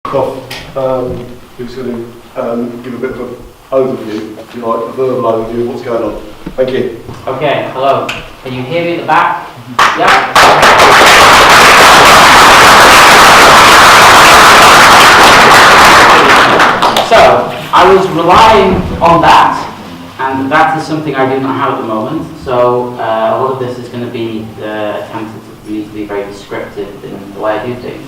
Who's going to give a bit of an overview, if you like, a verbal overview of what's going on. Thank you. Okay, hello. Can you hear me at the back? Yeah. So, I was relying on that, and that is something I do not have at the moment. So, a lot of this is going to be attempted to be very descriptive in the way I do things.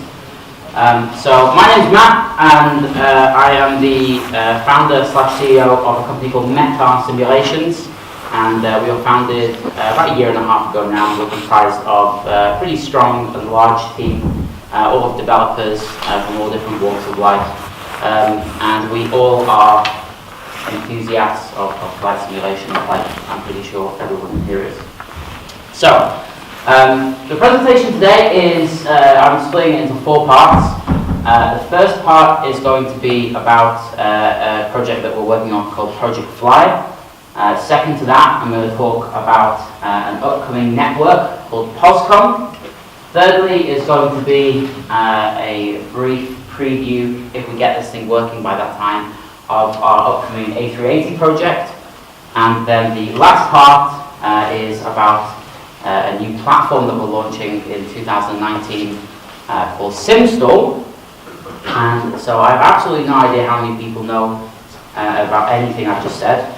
So my name is Matt, and I am the founder/CEO of a company called Mettar Simulations, and we were founded about a year and a half ago now. We're comprised of a pretty strong and large team, all of developers from all different walks of life, and we all are enthusiasts of flight simulation, like I'm pretty sure everyone here is. So. The presentation today is, I'm splitting it into 4 parts. The first part is going to be about a project that we're working on called Project Fly. Second to that, I'm going to talk about an upcoming network called Cosford. Thirdly is going to be a brief preview, if we get this thing working by that time, of our upcoming A380 project. And then the last part is about a new platform that we're launching in 2019 called SimStall. And so I have absolutely no idea how many people know about anything I've just said.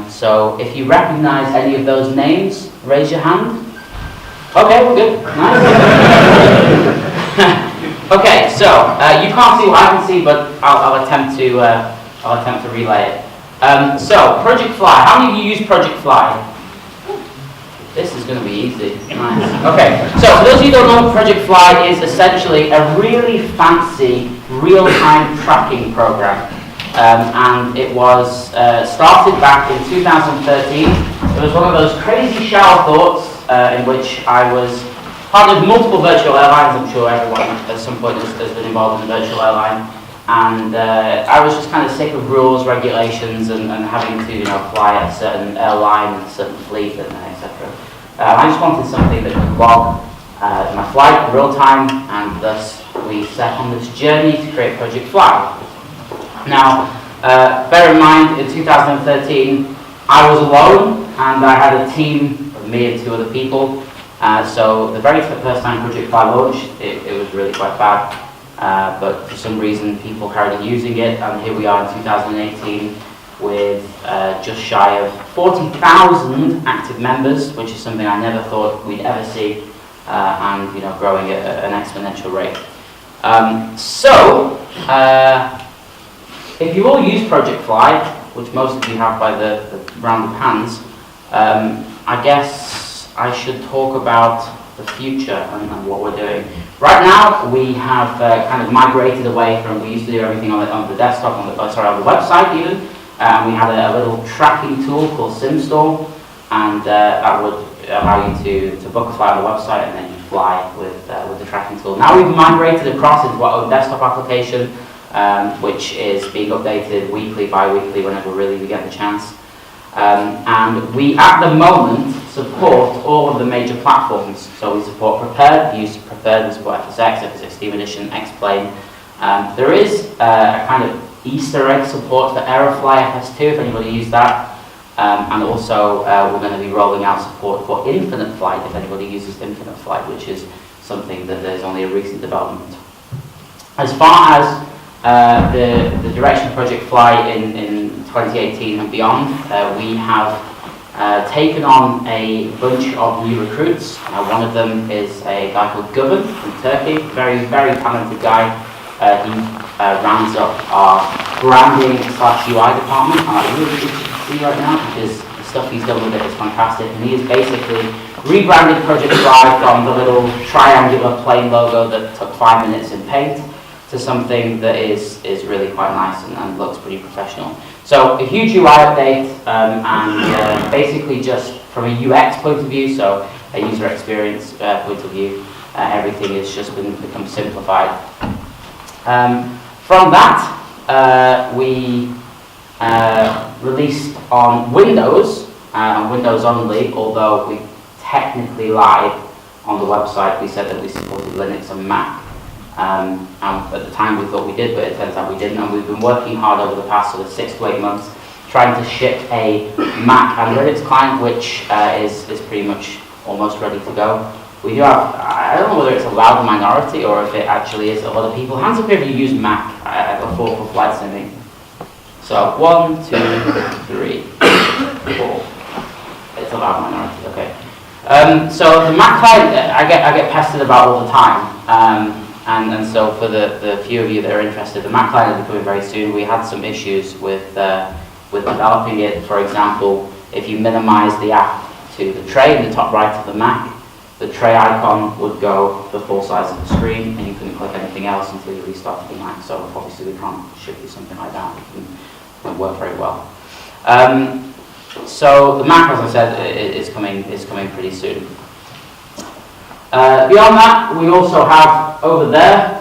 So if you recognize any of those names, raise your hand. Okay, we're good. Nice. Okay, so you can't see what I can see, but I'll attempt to relay it. So Project Fly. How many of you use Project Fly? This is going to be easy. Nice. Okay, so for those of you who don't know, Project Fly is essentially a really fancy real-time tracking program. And it was started back in 2013. It was one of those crazy shower thoughts in which I was part of multiple virtual airlines. I'm sure everyone at some point has been involved in a virtual airline. And I was just kind of sick of rules, regulations, and having to fly at a certain airline and a certain fleet, and etc. I just wanted something that could log my flight in real time, and thus we set on this journey to create Project Fly. Now, bear in mind, in 2013, I was alone, and I had a team of me and 2 other people. So the very first time Project Fly launched, it was really quite bad. But for some reason people carried on using it, and here we are in 2018 with just shy of 40,000 active members, which is something I never thought we'd ever see, and growing at an exponential rate. If you all use Project Fly, which most of you have by the round of hands, I guess I should talk about the future and what we're doing. Right now, we have kind of migrated away from, we used to do everything on the desktop, on the website even, and we had a little tracking tool called SimStall, and that would allow you to book a flight on the website and then you fly with the tracking tool. Now we've migrated across into our own desktop application, which is being updated weekly, bi-weekly, whenever really we get the chance. And we, at the moment, support all of the major platforms. So we support Prepared, we use Prepared, we support FSX, FSX Steam Edition, X-Plane. There is a kind of Easter egg support for Aerofly FS2, if anybody used that. And also we're going to be rolling out support for Infinite Flight, if anybody uses Infinite Flight, which is something that there's only a recent development. As far as the direction of Project Fly in 2018 and beyond, we have taken on a bunch of new recruits. One of them is a guy called Govan from Turkey, very, very talented guy. He rounds up our branding/UI department, and I really good to see right now because the stuff he's done with it is fantastic. And he has basically rebranded Project Fly from the little triangular plain logo that took 5 minutes in Paint to something that is really quite nice and looks pretty professional. So a huge UI update, and basically just from a UX point of view, so a user experience point of view, everything has just become simplified. From that, we released on Windows, and Windows only, although we technically lied on the website. We said that we supported Linux and Mac. And at the time we thought we did, but it turns out we didn't. And we've been working hard over the past sort of 6 to 8 months trying to ship a Mac analytics client, which is pretty much almost ready to go. We do have, I don't know whether it's a loud minority or if it actually is a lot of people. Hands up if you use Mac for flight simming. So 1, 2, 3, 4. It's a loud minority, okay. So the Mac client, I get pestered about all the time. And so for the few of you that are interested, the Mac client is coming very soon. We had some issues with developing it. For example, if you minimize the app to the tray in the top right of the Mac, the tray icon would go the full size of the screen, and you couldn't click anything else until you restarted the Mac. So obviously we can't ship you something like that. It won't work very well. So the Mac, as I said, is coming pretty soon. Beyond that, we also have over there,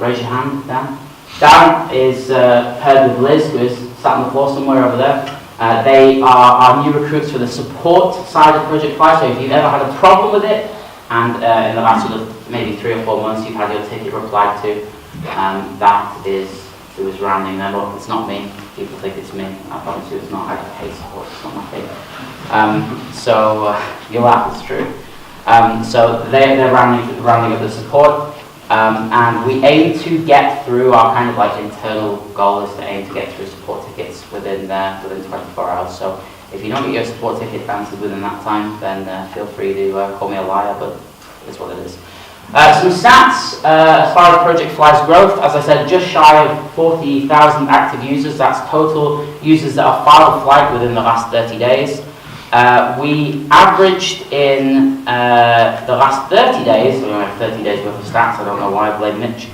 raise your hand, Dan. Dan is paired with Liz, who is sat on the floor somewhere over there. They are our new recruits for the support side of Project Fly. So if you've ever had a problem with it, and in the last sort of maybe 3 or 4 months you've had your ticket replied to, that is who is rounding them up. It's not me. People think it's me. I promise you it's not. I hate support. It's not my thing. You'll laugh, it's true. So they're rounding up the support. And we aim to get through our kind of like internal goal is to aim to get through support tickets within 24 hours. So if you don't get your support ticket answered within that time, then feel free to call me a liar, but it's what it is. Some stats as far as Project Fly's growth. As I said, just shy of 40,000 active users. That's total users that have filed a flight within the last 30 days. We averaged in the last 30 days, so we have 30 days worth of stats, I don't know why I blame Mitch,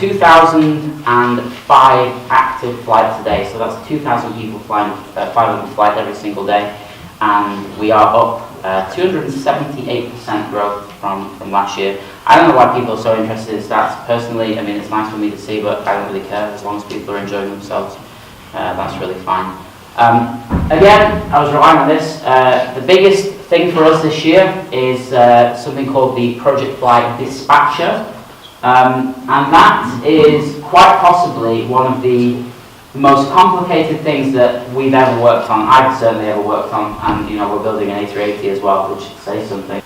2,005 active flights a day, so that's 2,000 people flying 500 flights every single day, and we are up 278% growth from last year. I don't know why people are so interested in stats. Personally, I mean, it's nice for me to see, but I don't really care as long as people are enjoying themselves. That's really fine. Again, I was relying on this. The biggest thing for us this year is something called the Project Fly Dispatcher. And that is quite possibly one of the most complicated things that we've ever worked on. I've certainly ever worked on, and we're building an A380 as well, which should say something.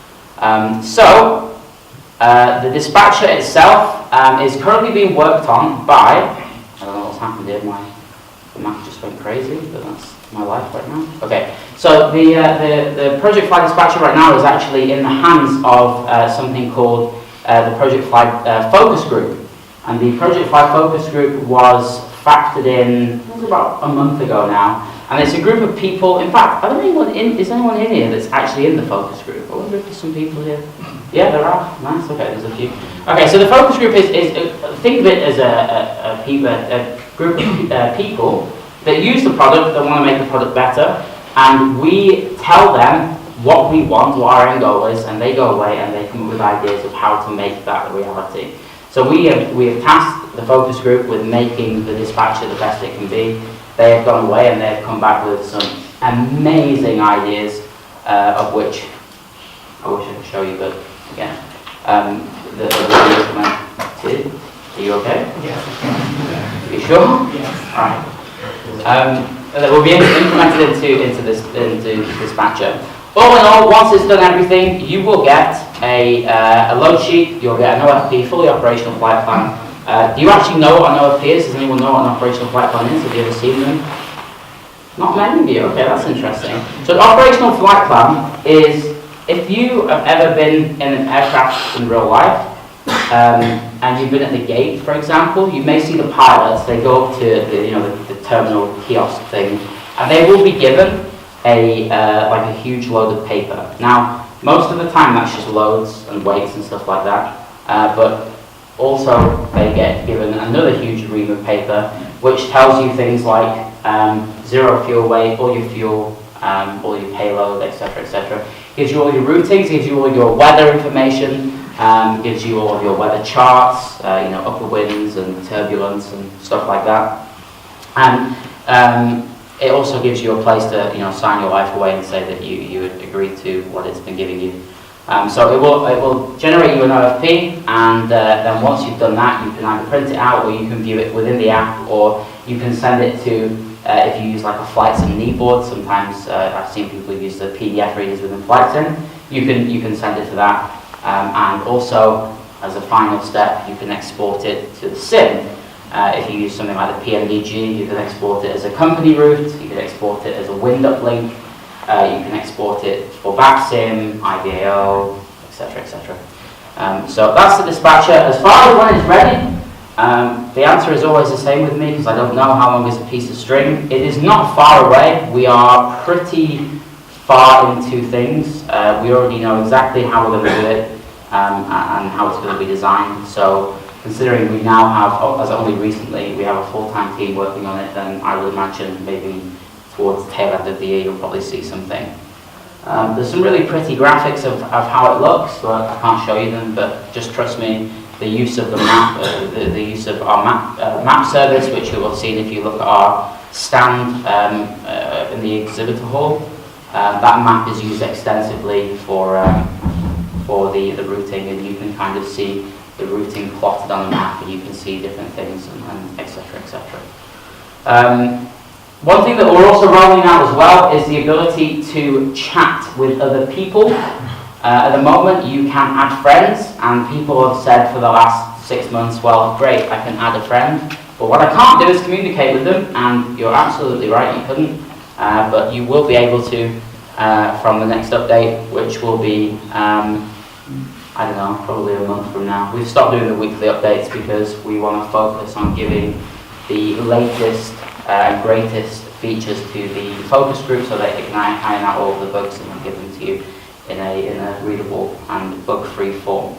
The dispatcher itself is currently being worked on by, I don't know what's happened here, the Mac just went crazy, but that's my life right now. Okay, so the Project Fly Dispatcher right now is actually in the hands of something called the Project Fly Focus Group. And the Project Fly Focus Group was factored in, it was about a month ago now. And it's a group of people, in fact, is anyone in here that's actually in the focus group? I wonder if there's some people here. Yeah, there are. Nice, okay, there's a few. Okay, so the focus group is think of it as a group of people that use the product, that want to make the product better, and we tell them what we want, what our end goal is, and they go away and they come up with ideas of how to make that a reality. So we have tasked the focus group with making the dispatcher the best it can be. They have gone away and they have come back with some amazing ideas, of which I wish I could show you, but again, that will be implemented. Are you okay? Yes. Are you sure? Yes. Alright. That will be implemented into this dispatcher. All in all, once it's done everything, you will get a load sheet, you'll get an OFP, fully operational flight plan. Do you actually know what an OFP is? Does anyone know what an operational flight plan is? Have you ever seen them? Not many of you, okay, that's interesting. So an operational flight plan is, if you have ever been in an aircraft in real life, and you've been at the gate, for example, you may see the pilots, they go up to the terminal kiosk thing, and they will be given like a huge load of paper. Now, most of the time that's just loads and weights and stuff like that, but also they get given another huge ream of paper which tells you things like zero fuel weight, all your fuel, all your payload, etc., etc. Gives you all your routings, gives you all your weather information, gives you all of your weather charts, upper winds and turbulence and stuff like that. And it also gives you a place to sign your life away and say that you would agree to what it's been giving you. So it will generate you an OFP, and then once you've done that, you can either print it out, or you can view it within the app, or you can send it to, if you use like a Flight Sim kneeboard, sometimes I've seen people use the PDF readers within Flight Sim, you can send it to that, and also as a final step, you can export it to the sim. If you use something like the PMDG, you can export it as a company route, you can export it as a wind uplink, you can export it for BACSIM, IVAO, etc., etc. So that's the dispatcher. As far as when it's ready, the answer is always the same with me, because I don't know how long is a piece of string. It is not far away. We are pretty far into things. We already know exactly how we're going to do it, and how it's going to be designed. So considering we now have, as only recently, we have a full-time team working on it, then I would imagine maybe towards the tail end of the year you'll probably see something. There's some really pretty graphics of how it looks, but I can't show you them, but just trust me, the use of the map, the use of our map service, which you will have seen if you look at our stand in the exhibitor hall, that map is used extensively for the routing, and you can kind of see the routing plotted on the map, and you can see different things, and etc., etc. One thing that we're also rolling out as well is the ability to chat with other people. At the moment, you can add friends, and people have said for the last 6 months, well, great, I can add a friend, but what I can't do is communicate with them, and you're absolutely right, you couldn't, but you will be able to from the next update, which will be, I don't know, probably a month from now. We've stopped doing the weekly updates because we want to focus on giving the latest and greatest features to the focus group, so that they can iron out all of the bugs and give them to you in a readable and bug-free form.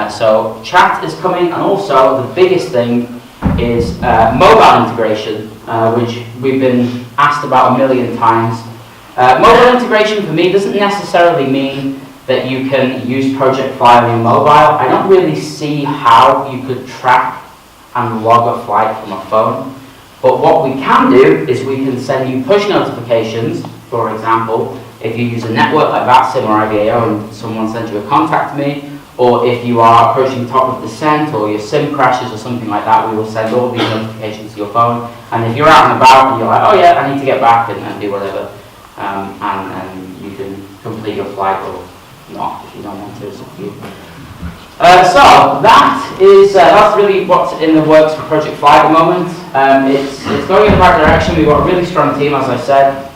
So chat is coming, and also the biggest thing is mobile integration, which we've been asked about a million times. Mobile integration for me doesn't necessarily mean that you can use Project Fly on your mobile. I don't really see how you could track and log a flight from a phone. But what we can do is we can send you push notifications. For example, if you use a network like VATSIM or IVAO and someone sends you a contact me, or if you are approaching top of descent or your SIM crashes or something like that, we will send all these notifications to your phone. And if you're out and about and you're like, oh yeah, I need to get back and do whatever, and you can complete your flight or not if you don't want to, it's up to you. So that's really what's in the works for Project Fly at the moment. It's going in the right direction. We've got a really strong team, as I said.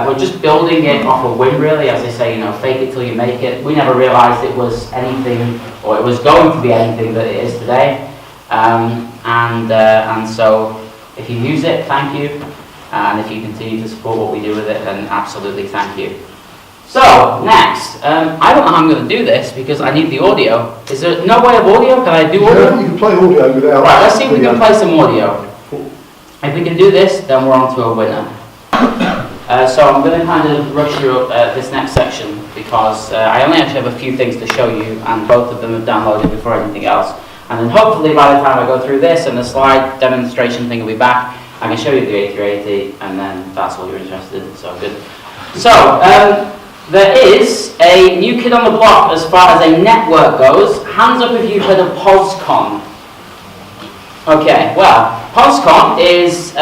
We're just building it off a whim, really. As I say, fake it till you make it. We never realised it was anything, or it was going to be anything that it is today. And so, if you use it, thank you. And if you continue to support what we do with it, then absolutely thank you. So, next, I don't know how I'm going to do this because I need the audio. Is there no way of audio? Can I do audio? You can play audio without... Right, let's see if we can play some audio. If we can do this, then we're on to a winner. So I'm going to kind of rush through this next section because I only actually have a few things to show you, and both of them have downloaded before anything else. And then hopefully by the time I go through this and the slide demonstration thing will be back, I can show you the A380, and then that's all you're interested in, so good. So, there is a new kid on the block as far as a network goes. Hands up if you've heard of POSCON. Okay, well, POSCON is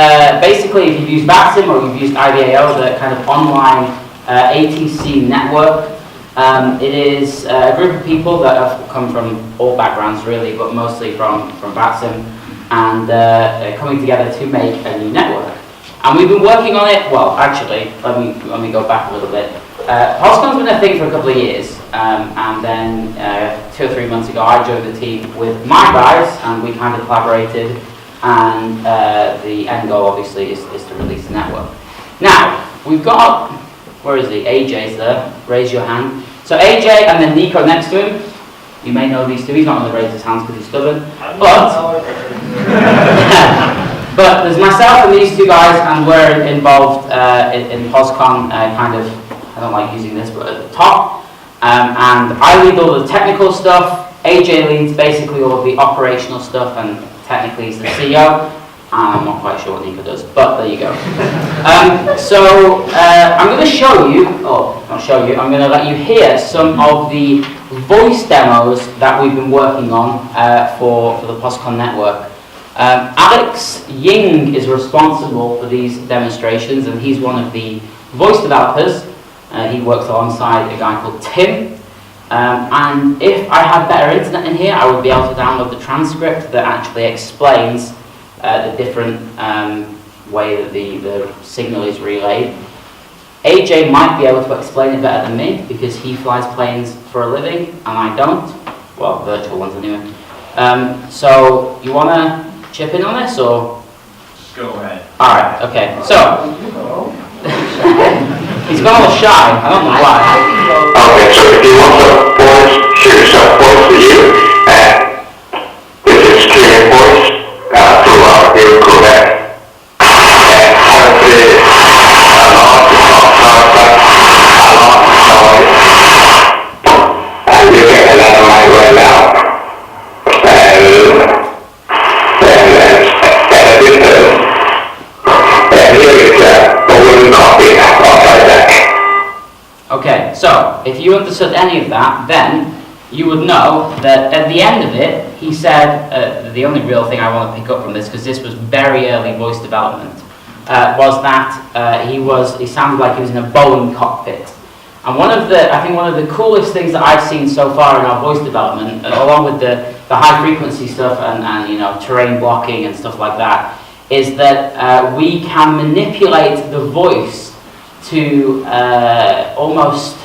basically, if you've used VATSIM or you've used IVAO, the kind of online ATC network. It is a group of people that have come from all backgrounds really, but mostly from VATSIM, and coming together to make a new network. And we've been working on it, well actually, let me go back a little bit. POSCON's been a thing for a couple of years, and then 2 or 3 months ago I joined the team with my guys, and we kind of collaborated, and the end goal obviously is to release the network. Now, we've got, where is he? AJ's there, raise your hand. So AJ and then Nico next to him. You may know these two, he's not going to raise his hands because he's stubborn, but there's myself and these two guys, and we're involved in POSCON, kind of, I don't like using this, but at the top. And I lead all the technical stuff. AJ leads basically all of the operational stuff, and technically he's the CEO. I'm not quite sure what Nico does, but there you go. I'm going to show you, not show you, I'm going to let you hear some of the voice demos that we've been working on for the POSCON network. Alex Ying is responsible for these demonstrations, and he's one of the voice developers. He works alongside a guy called Tim. And if I had better internet in here, I would be able to download the transcript that actually explains the different way that the signal is relayed. AJ might be able to explain it better than me because he flies planes for a living and I don't. Well, virtual ones anyway. So you want to chip in on this or? Go ahead. Alright, okay. So, he's gone all shy. I don't know why. Okay, so if you want the voice, here's a voice for you. This is clear voice through our ear codec. And currently, a lot of noise. And you can hear that on my right now. And at a distance. And here is a wooden copy of our deck. Okay, so if you understood any of that, then you would know that at the end of it, he said, the only real thing I want to pick up from this, because this was very early voice development, was that he sounded like he was in a Boeing cockpit. And I think one of the coolest things that I've seen so far in our voice development, along with the high frequency stuff and terrain blocking and stuff like that, is that we can manipulate the voice to almost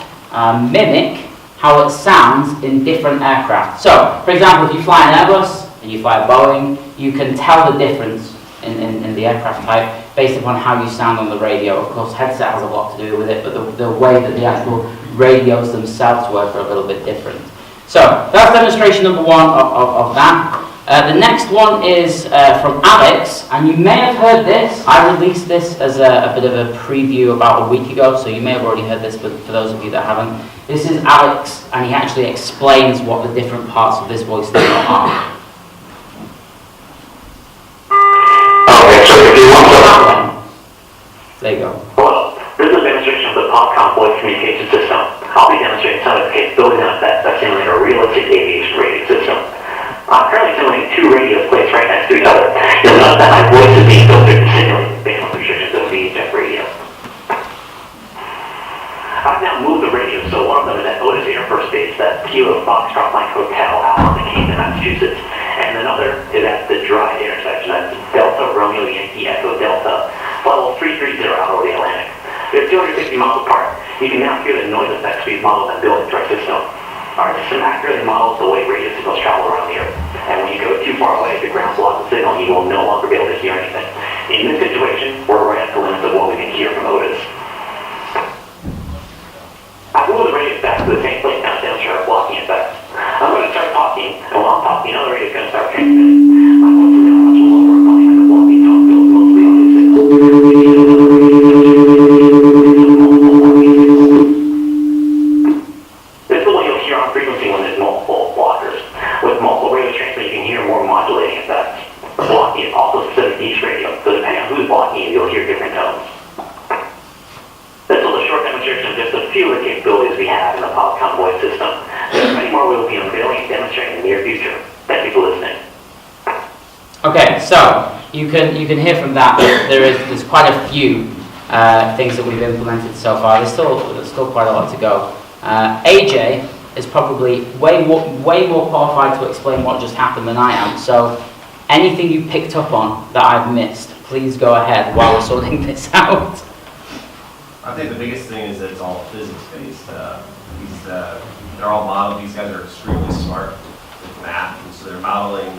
mimic how it sounds in different aircraft. So, for example, if you fly an Airbus and you fly a Boeing, you can tell the difference in the aircraft type based upon how you sound on the radio. Of course, headset has a lot to do with it, but the way that the actual radios themselves work are a little bit different. So, that's demonstration number one of that. The next one is from Alex, and you may have heard this. I released this as a bit of a preview about a week ago, so you may have already heard this, but for those of you that haven't, this is Alex, and he actually explains what the different parts of this voice demo are. Okay, so if you want to... There you go. Well, this is a demonstration of the POPCOM voice communication system. I'll be demonstrating some of the capabilities and effects that simulate a realistic aviation radio system. I'm currently simulating two radios placed right next to each other. You'll notice that my voice is being filtered and simulated based on the restrictions of VHF radio. I've now moved the radios, so one of them is at Otis Air Force Base, that's Kilo Foxtrot Mike Hotel out on the Cape in Massachusetts, and another is at the dry intersection, that's Delta Romeo Yankee Echo Delta, level 330 out over the Atlantic. They're 260 miles apart. You can now hear the noise effects these models have built into our system. Our system accurately models the way radio signals travel around the Earth. And when you go too far away, the ground blocks the signal, you will no longer be able to hear anything. In this situation, we're right at the limits of what we can hear from Otis. I've moved the radio back to the same place now to demonstrate our blocking effect. I'm going to start talking, and while I'm talking, another radio is going to start transmitting. My voice is now much lower, calling like a blocking tone built mostly on these signals. This is what you'll hear on frequency when there's multiple blockers. With multiple radio transmitters, you can hear more modulating effects. Blocking is also specific to each radio, so depending on who's blocking, you'll hear different tones. This was a short demonstration of just a few of the capabilities we have in the POPCOM voice system. There are many more we will be unveiling and demonstrating in the near future. Thank you for listening. Okay, so you can hear from that there's quite a few things that we've implemented so far. There's still quite a lot to go. AJ is probably way more qualified to explain what just happened than I am. So anything you picked up on that I've missed, please go ahead while we're sorting this out. I think the biggest thing is that it's all physics-based. They're all modeled. These guys are extremely smart with math, and so they're modeling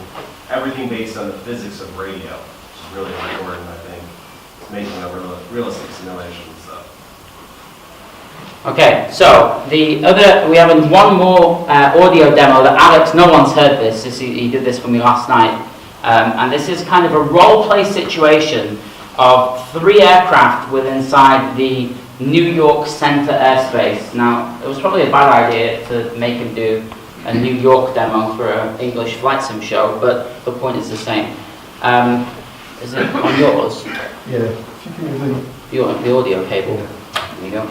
everything based on the physics of radio, which is really important, I think. It's making a realistic simulation. So. Okay, so we have one more audio demo that Alex, no one's heard this. He did this for me last night, and this is kind of a role-play situation of 3 aircraft within inside the New York Center airspace. Now, it was probably a bad idea to make him do a New York demo for an English flight sim show, but the point is the same. Is it on yours? Yeah. If you give me The audio cable. There you go.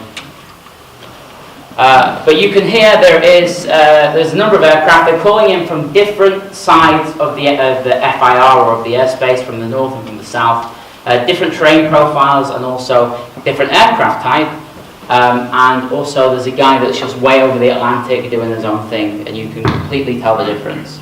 But you can hear there's a number of aircraft. They're calling in from different sides of the FIR or of the airspace, from the north and from the south. Different terrain profiles and also different aircraft type. And also there's a guy that's just way over the Atlantic doing his own thing, and you can completely tell the difference.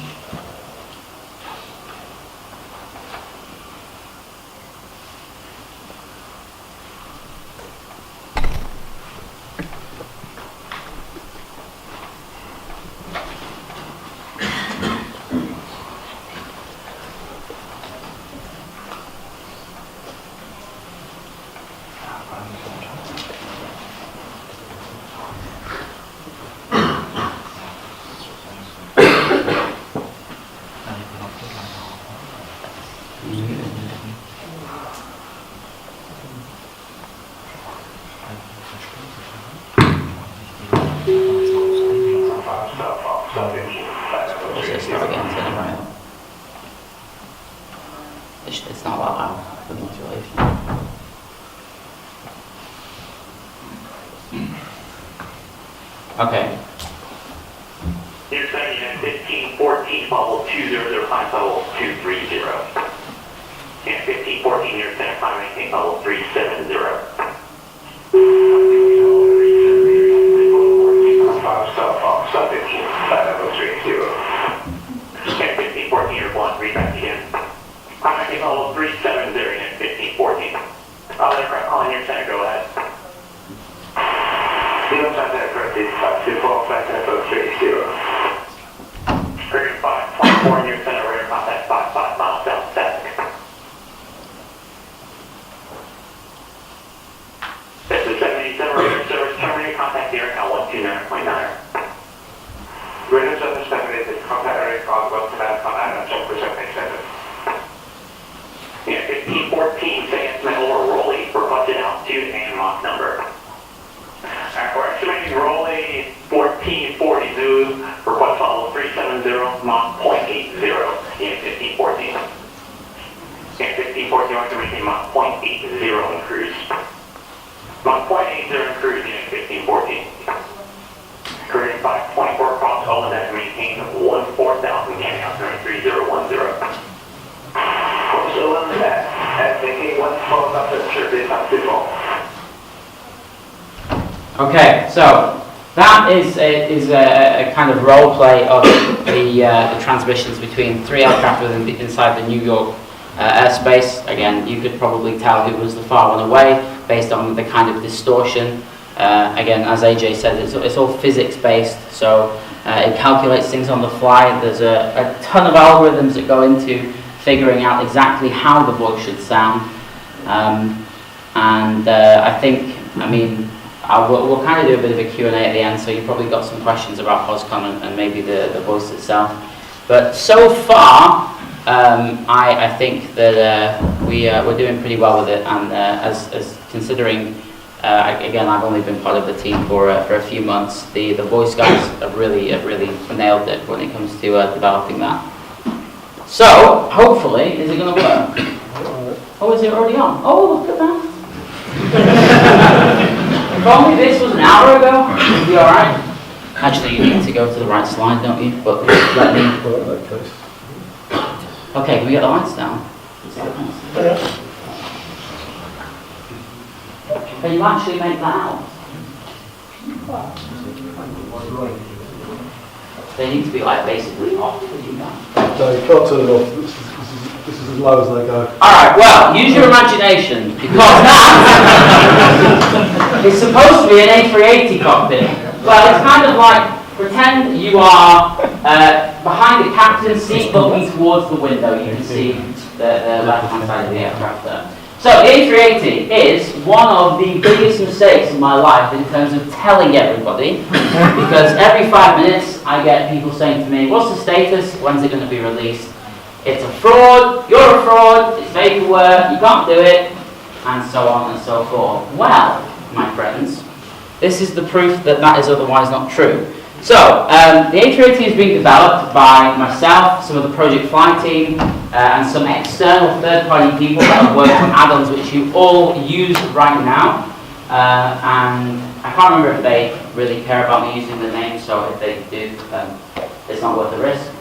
It's not that loud for the modulation. Okay. You're saying unit 1514, bubble 2005, bubble 230. And 1514, you're center climb, maintain bubble 370. And 1514, you're 1, read back again. Contact bubble 370, unit 1514. All aircraft calling your center, go ahead. Current 524 in your center, radar contact 55 miles south static. This is 787 radar service terminated, contact the air count 129.9. Radar service terminated, contact area call 129.9, jump for 787. Yeah, 1514, Saying over Rolly, requested altitude and Mach number. We're estimating Rolly 1440 Zoo, request follow 370, Mach 0.80 in 1514. And 1514, we're estimating Mach 0.80 in cruise. Mach 0.80 in cruise in 1514. Korean 524 cross Owen that maintain 14,000 canning out 3010. So on that, at making 112 up at Chirpy, not too long. Okay, so that is a kind of role play of the transmissions between three aircraft inside the New York airspace. Again, you could probably tell who was the far one away based on the kind of distortion. Again, as AJ said, it's all physics based, so it calculates things on the fly. There's a ton of algorithms that go into figuring out exactly how the voice should sound. I think, we'll kind of do a bit of a Q&A at the end, so you've probably got some questions about POSCON and maybe the voice itself. But so far, I think that we're doing pretty well with it, and as considering, again, I've only been part of the team for a few months, the voice guys have really nailed it when it comes to developing that. So, hopefully, is it going to work? Oh, is it already on? Oh, look at that. If only this was an hour ago, it'd be alright. Actually, you need to go to the right slide, don't you? But let me... Okay, can we get the lights down? Can you actually make that out? They need to be like basically off. No, you can't turn it off. This is as low as they go. Alright, well, use your imagination, because that is supposed to be an A380 cockpit. Well, it's kind of like, pretend you are behind the captain's seat looking towards the window. You can see the left-hand side of the aircraft there. So, the A380 is one of the biggest mistakes in my life in terms of telling everybody, because every 5 minutes I get people saying to me, what's the status, when's it going to be released? It's a fraud, you're a fraud, it's paperwork, you can't do it, and so on and so forth. Well, my friends, this is the proof that that is otherwise not true. So, the A380 is being developed by myself, some of the Project Fly team, and some external third-party people that have worked on add-ons which you all use right now. And I can't remember if they really care about me using the name, so if they do, it's not worth the risk.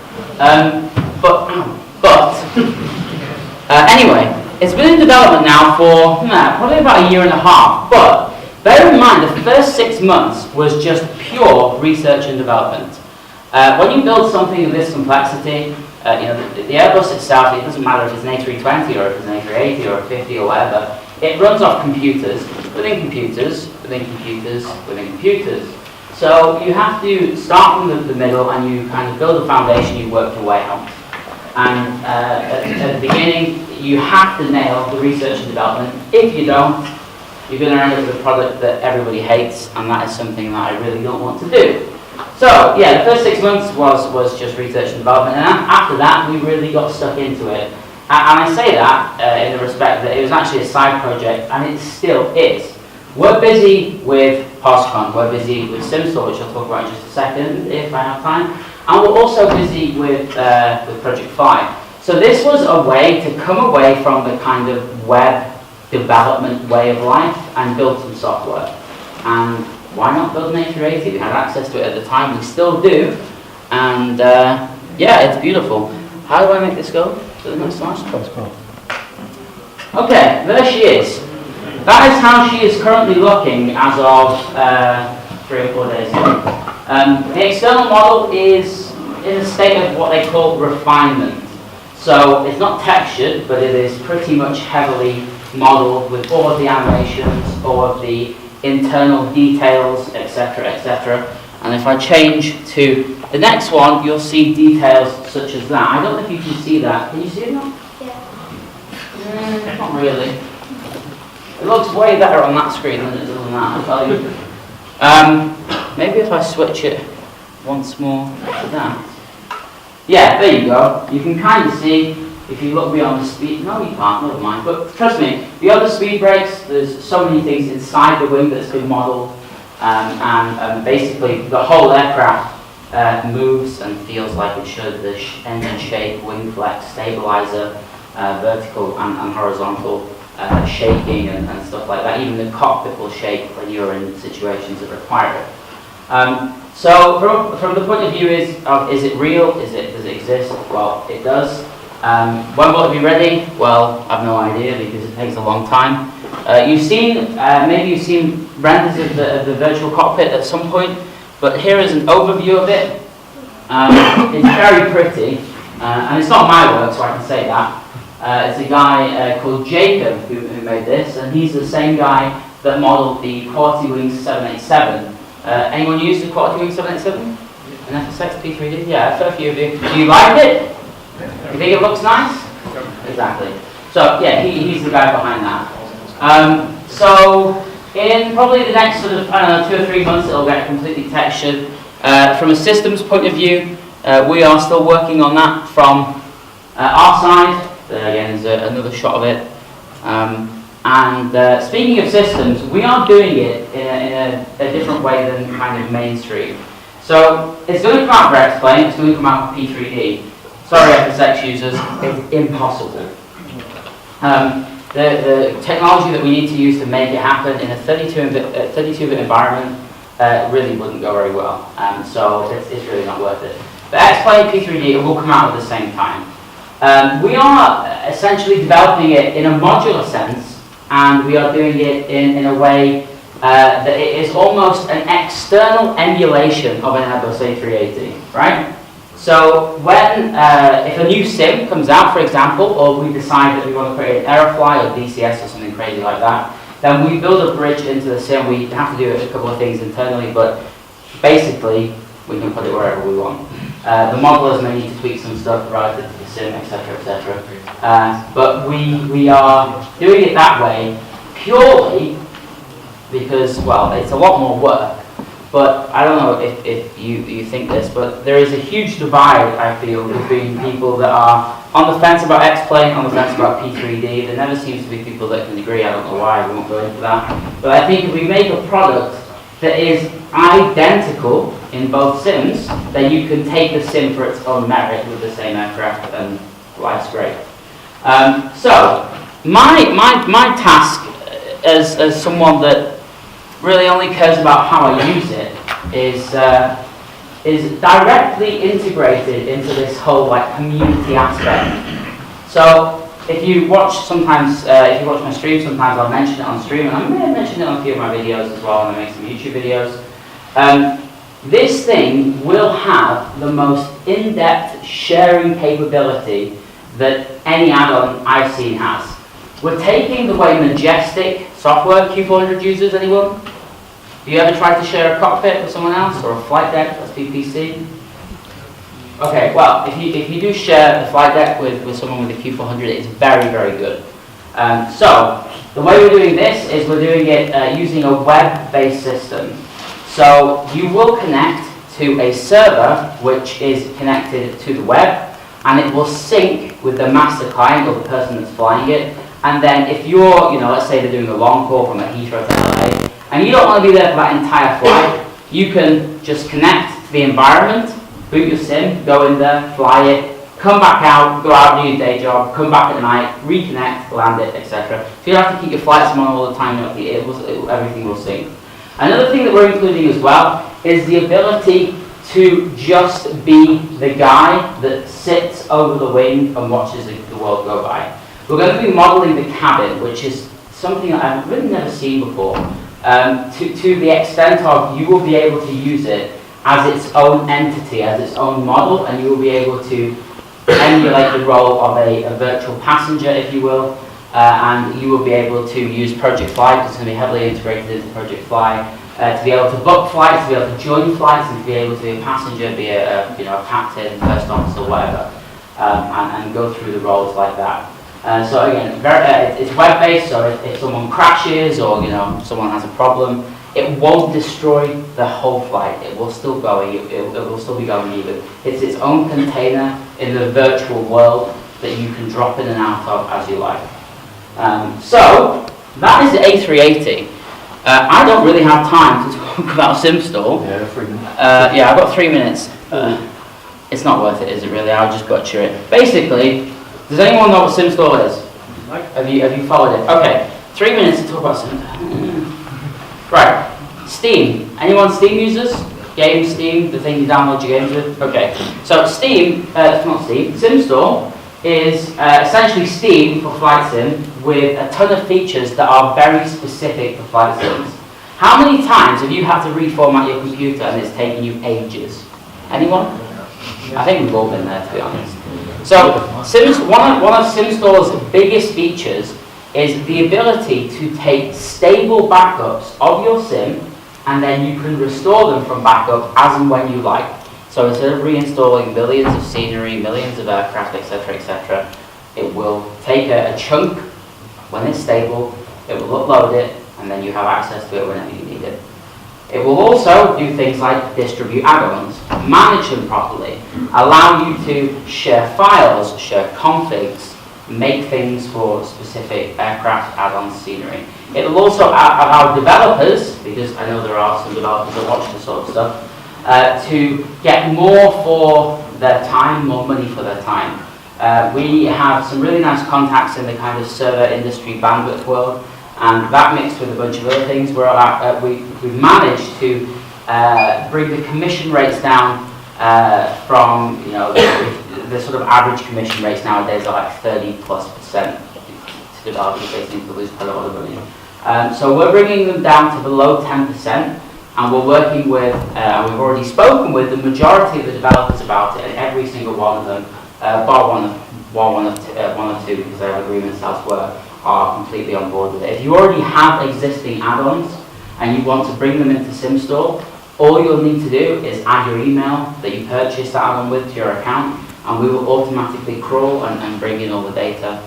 Anyway, it's been in development now for probably about a year and a half, but bear in mind the first 6 months was just pure research and development. When you build something of this complexity, the Airbus itself, it doesn't matter if it's an A320 or if it's an A380 or a 50 or whatever, it runs off computers, within computers, within computers, within computers. So you have to start from the middle and you kind of build a foundation you work your way out. And at the beginning, you have to nail the research and development. If you don't, you're going to end up with a product that everybody hates, and that is something that I really don't want to do. So, yeah, the first 6 months was just research and development, and after that, we really got stuck into it. And I say that in the respect that it was actually a side project, and it still is. We're busy with POSCON, we're busy with SimStore, which I'll talk about in just a second, if I have time, and we're also busy with Project Fly. So this was a way to come away from the kind of web development way of life and build some software. And why not build an A380? We had access to it at the time, we still do, and yeah, it's beautiful. How do I make this go to the next slide? Okay, there she is. That is how she is currently looking as of 3 or 4 days ago. The external model is in a state of what they call refinement. So it's not textured, but it is pretty much heavily modeled with all of the animations, all of the internal details, etc., etc. And if I change to the next one, you'll see details such as that. I don't know if you can see that. Can you see it now? Yeah. Not really. It looks way better on that screen than it does on that, I'll tell you. Maybe if I switch it once more to that. Yeah, there you go. You can kind of see, if you look beyond the speed, no you can't, never mind, but trust me, beyond the speed brakes, there's so many things inside the wing that's been modelled, and basically the whole aircraft moves and feels like it should. The engine shape, wing flex, stabilizer, vertical and horizontal shaking and stuff like that. Even the cockpit will shake when you're in situations that require it. So from the point of view is it real? Does it exist? Well, it does. When will it be ready? Well, I've no idea because it takes a long time. Maybe you've seen renders of the virtual cockpit at some point, but here is an overview of it. It's very pretty, and it's not my work, so I can say that. It's a guy called Jacob who made this, and he's the same guy that modelled the Quality Wings 787. Anyone use the Quality Wings 787? An FSX P3D? Yeah, a fair few of you. Do you like it? You think it looks nice? Exactly. So yeah, he's the guy behind that. So in probably the next sort of, I don't know, 2 or 3 months it'll get completely textured. From a systems point of view, we are still working on that from our side. Again, there's another shot of it. Speaking of systems, we are doing it in a different way than kind of mainstream. So it's going to come out for X-Plane, it's going to come out for P3D. Sorry FSX users, it's impossible. The technology that we need to use to make it happen in a 32-bit environment really wouldn't go very well. So it's really not worth it. But X-Plane P3D, it will come out at the same time. We are essentially developing it in a modular sense, and we are doing it in a way that it is almost an external emulation of an Airbus A380, right? So when, if a new sim comes out, for example, or we decide that we want to create an Aerofly or DCS or something crazy like that, then we build a bridge into the sim. We have to do a couple of things internally, but basically we can put it wherever we want. The modelers may need to tweak some stuff relative to the sim, etc., etc. But we are doing it that way purely because, well, it's a lot more work. But I don't know if you think this, but there is a huge divide, I feel, between people that are on the fence about X-Plane, on the fence about P3D. There never seems to be people that can agree. I don't know why, we won't go into that. But I think if we make a product that is identical in both sims, then you can take the sim for its own merit with the same aircraft, and life's great. So, my task as someone that really only cares about how I use it is directly integrated into this whole like community aspect. So if you watch if you watch my stream, sometimes I'll mention it on stream, and I may have mentioned it on a few of my videos as well, and I make some YouTube videos. This thing will have the most in-depth sharing capability that any add-on I've seen has. We're taking the way Majestic software Q400 users, anyone? Have you ever tried to share a cockpit with someone else, or a flight deck, that's VPC? Okay, well, if you do share the flight deck with someone with a Q400, it's very, very good. So, the way we're doing this is we're doing it using a web-based system. So, you will connect to a server which is connected to the web, and it will sync with the master client or the person that's flying it. And then if you're, let's say they're doing a long haul from Heathrow to LA, and you don't want to be there for that entire flight, you can just connect to the environment, boot your sim, go in there, fly it, come back out, go out, do your day job, come back at night, reconnect, land it, etc. So you don't have to keep your flights on all the time, everything will sync. Another thing that we're including as well is the ability to just be the guy that sits over the wing and watches the world go by. We're going to be modelling the cabin, which is something that I've really never seen before, to the extent of you will be able to use it as its own entity, as its own model, and you will be able to emulate the role of a virtual passenger, if you will, and you will be able to use Project Fly, because it's going to be heavily integrated into Project Fly, to be able to book flights, to be able to join flights, and to be able to be a passenger, be a captain, first officer, whatever, and go through the roles like that. So again, it's web-based, so if someone crashes or someone has a problem, it won't destroy the whole flight. It will still go. It will still be going even. It's its own container in the virtual world that you can drop in and out of as you like. So that is the A380. I don't really have time to talk about SimStore. Yeah, 3 minutes. Yeah, I've got 3 minutes. It's not worth it, is it really? I'll just butcher it. Basically, does anyone know what SimStore is? Have you followed it? Okay, 3 minutes to talk about SimStore. Right, Steam. Anyone Steam users? Game Steam, the thing you download your games with? Okay, so Steam, not Steam, SimStore is essentially Steam for flight sim with a ton of features that are very specific for flight sims. How many times have you had to reformat your computer and it's taken you ages? Anyone? I think we've all been there, to be honest. So, one of SimStore's biggest features is the ability to take stable backups of your sim, and then you can restore them from backup as and when you like. So instead of reinstalling millions of scenery, millions of aircraft, etc., it will take a chunk when it's stable, it will upload it, and then you have access to it whenever you need it. It will also do things like distribute add-ons, manage them properly, allow you to share files, share configs, make things for specific aircraft, add-ons, scenery. It will also allow developers, because I know there are some developers that watch this sort of stuff, to get more for their time, more money for their time. We have some really nice contacts in the kind of server industry bandwidth world, and that mixed with a bunch of other things, we've managed to bring the commission rates down from, the sort of average commission rates nowadays are like 30+% to developers. They seem to lose quite a lot of money. So we're bringing them down to below 10%, and we're working with, we've already spoken with the majority of the developers about it, and every single one of them, bar one or two, because they have agreements elsewhere, are completely on board with it. If you already have existing add-ons and you want to bring them into SimStore, all you'll need to do is add your email that you purchased that add-on with to your account, and we will automatically crawl and bring in all the data,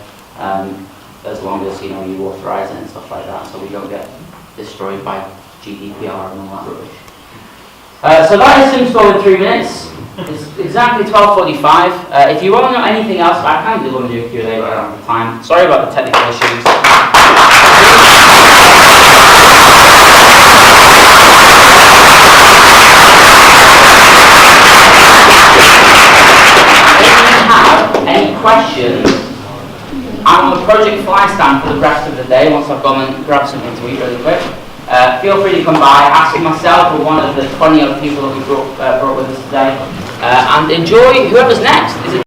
as long as you authorize it and stuff like that, so we don't get destroyed by GDPR and all that rubbish. So that is SimStore in 3 minutes. It's exactly 12:45. If you want to know anything else, I kind of want to do a Q&A, but I don't have time. Sorry about the technical issues. questions, I'm on the project fly stand for the rest of the day once I've gone and grabbed something to eat really quick. Feel free to come by, ask myself or one of the 20 other people that we brought with us today, and enjoy whoever's next.